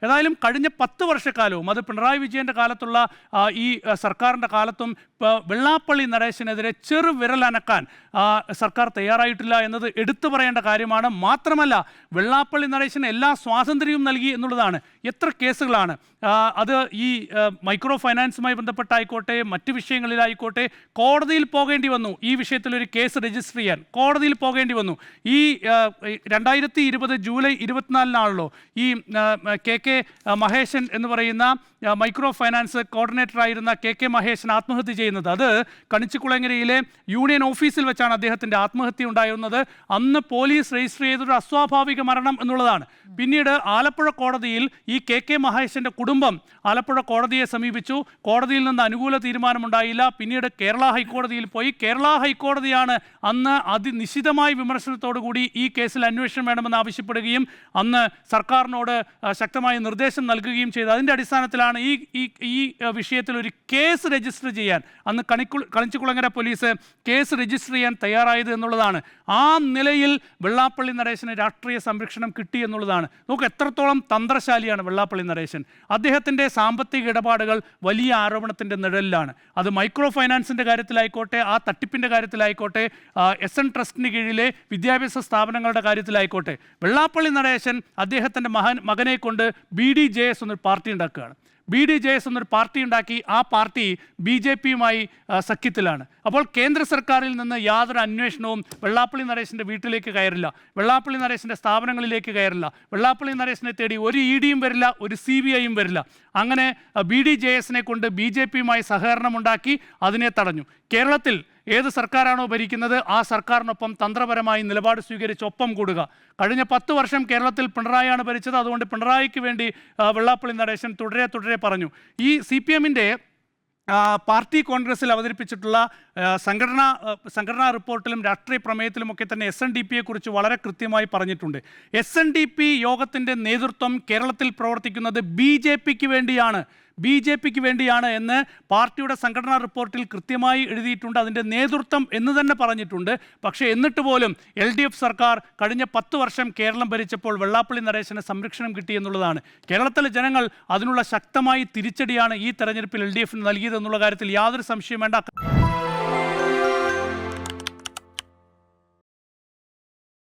ഏതായാലും കഴിഞ്ഞ 10 വർഷക്കാലവും അത് പിണറായി വിജയൻ്റെ കാലത്തുള്ള ഈ സർക്കാരിൻ്റെ കാലത്തും വെള്ളാപ്പള്ളി നടേശനെതിരെ ചെറുവിരലനക്കാൻ സർക്കാർ തയ്യാറായിട്ടില്ല എന്നത് എടുത്തു പറയേണ്ട കാര്യമാണ്. മാത്രമല്ല, വെള്ളാപ്പള്ളി നടേശന് എല്ലാ സ്വാതന്ത്ര്യവും നൽകി എന്നുള്ളതാണ്. എത്ര കേസുകളാണ് അത് ഈ മൈക്രോ ഫൈനാൻസുമായി ബന്ധപ്പെട്ടായിക്കോട്ടെ, മറ്റു വിഷയങ്ങളിലായിക്കോട്ടെ, കോടതിയിൽ പോകേണ്ടി വന്നു. ഈ വിഷയത്തിലൊരു കേസ് രജിസ്റ്റർ ചെയ്യാൻ കോടതിയിൽ പോകേണ്ടി വന്നു. ഈ 2020 ജൂലൈ 24 ഈ കെ മഹേശൻ എന്ന് പറയുന്ന മൈക്രോ ഫൈനാൻസ് കോർഡിനേറ്ററായിരുന്ന കെ മഹേശൻ ആത്മഹത്യ ചെയ്യുന്നത്. അത് കണിച്ചുകുളങ്ങരയിലെ യൂണിയൻ ഓഫീസിൽ വെച്ചാണ് അദ്ദേഹത്തിൻ്റെ ആത്മഹത്യ ഉണ്ടായിരുന്നത്. അന്ന് പോലീസ് രജിസ്റ്റർ ചെയ്തൊരു അസ്വാഭാവിക മരണം എന്നുള്ളതാണ്. പിന്നീട് ആലപ്പുഴ കോടതിയിൽ ഈ കെ മഹേശൻ്റെ കുടുംബം ആലപ്പുഴ കോടതിയെ സമീപിച്ചു. കോടതിയിൽ നിന്ന് അനുകൂല തീരുമാനമുണ്ടായില്ല. പിന്നീട് കേരള ഹൈക്കോടതിയിൽ പോയി. കേരള ഹൈക്കോടതിയാണ് അന്ന് അതിനിശിതമായ വിമർശനത്തോടു കൂടി ഈ കേസിൽ അന്വേഷണം വേണമെന്ന് ആവശ്യപ്പെടുകയും അന്ന് സർക്കാരിനോട് ശക്തമായ നിർദ്ദേശം നൽകുകയും ചെയ്തു. അതിൻ്റെ അടിസ്ഥാനത്തിലാണ് ഈ വിഷയത്തിൽ ഒരു കേസ് രജിസ്റ്റർ ചെയ്യാൻ അന്ന് കണിച്ചുകുളങ്ങര പോലീസ് കേസ് രജിസ്റ്റർ ചെയ്യാൻ തയ്യാറായത് എന്നുള്ളതാണ്. ആ നിലയിൽ വെള്ളാപ്പള്ളി നടേശന് രാഷ്ട്രീയ സംരക്ഷണം കിട്ടി എന്നുള്ളതാണ്. നമുക്ക് എത്രത്തോളം തന്ത്രശാലിയാണ് വെള്ളാപ്പള്ളി നടേശൻ. അദ്ദേഹത്തിൻ്റെ സാമ്പത്തിക ഇടപാടുകൾ വലിയ ആരോപണത്തിൻ്റെ നിഴലിലാണ്. അത് മൈക്രോ ഫൈനാൻസിൻ്റെ കാര്യത്തിലായിക്കോട്ടെ, ആ തട്ടിപ്പിൻ്റെ കാര്യത്തിലായിക്കോട്ടെ, SN ട്രസ്റ്റിന് കീഴിലെ വിദ്യാഭ്യാസ സ്ഥാപനങ്ങളുടെ കാര്യത്തിലായിക്കോട്ടെ, വെള്ളാപ്പള്ളി നടേശൻ അദ്ദേഹത്തിൻ്റെ മകനെ കൊണ്ട് BDJS എന്നൊരു പാർട്ടി ഉണ്ടാക്കുകയാണ്. BDJS എന്നൊരു പാർട്ടി ഉണ്ടാക്കി. ആ പാർട്ടി BJPയുമായി സഖ്യത്തിലാണ്. അപ്പോൾ കേന്ദ്ര സർക്കാരിൽ നിന്ന് യാതൊരു അന്വേഷണവും വെള്ളാപ്പള്ളി നടേശൻ്റെ വീട്ടിലേക്ക് കയറില്ല, വെള്ളാപ്പള്ളി നടേശൻ്റെ സ്ഥാപനങ്ങളിലേക്ക് കയറില്ല. വെള്ളാപ്പള്ളി നടേശനെ തേടി ഒരു EDയും വരില്ല, ഒരു CBIയും വരില്ല. അങ്ങനെ BDJSനെ കൊണ്ട് BJPയുമായി സഹകരണമുണ്ടാക്കി അതിനെ തടഞ്ഞു. കേരളത്തിൽ ഏത് സർക്കാരാണോ ഭരിക്കുന്നത് ആ സർക്കാരിനൊപ്പം തന്ത്രപരമായി നിലപാട് സ്വീകരിച്ച് ഒപ്പം കൂടുക. കഴിഞ്ഞ 10 വർഷം കേരളത്തിൽ പിണറായിയാണ് ഭരിച്ചത്. അതുകൊണ്ട് പിണറായിക്ക് വേണ്ടി വെള്ളാപ്പള്ളി നടേശൻ തുടരെ പറഞ്ഞു. ഈ CPMൻ്റെ പാർട്ടി കോൺഗ്രസിൽ അവതരിപ്പിച്ചിട്ടുള്ള സംഘടനാ റിപ്പോർട്ടിലും രാഷ്ട്രീയ പ്രമേയത്തിലുമൊക്കെ തന്നെ SNDPയെക്കുറിച്ച് വളരെ കൃത്യമായി പറഞ്ഞിട്ടുണ്ട്. SNDP യോഗത്തിൻ്റെ നേതൃത്വം കേരളത്തിൽ പ്രവർത്തിക്കുന്നത് BJPക്ക് വേണ്ടിയാണ് എന്ന് പാർട്ടിയുടെ സംഘടനാ റിപ്പോർട്ടിൽ കൃത്യമായി എഴുതിയിട്ടുണ്ട്. അതിൻ്റെ നേതൃത്വം എന്ന് തന്നെ പറഞ്ഞിട്ടുണ്ട്. പക്ഷേ എന്നിട്ട് പോലും LDF സർക്കാർ കഴിഞ്ഞ 10 വർഷം കേരളം ഭരിച്ചപ്പോൾ വെള്ളാപ്പള്ളി നടേശന് സംരക്ഷണം കിട്ടിയെന്നുള്ളതാണ്. കേരളത്തിലെ ജനങ്ങൾ അതിനുള്ള ശക്തമായി തിരിച്ചടിയാണ് ഈ തെരഞ്ഞെടുപ്പിൽ LDFന് നൽകിയതെന്നുള്ള കാര്യത്തിൽ യാതൊരു സംശയം വേണ്ട.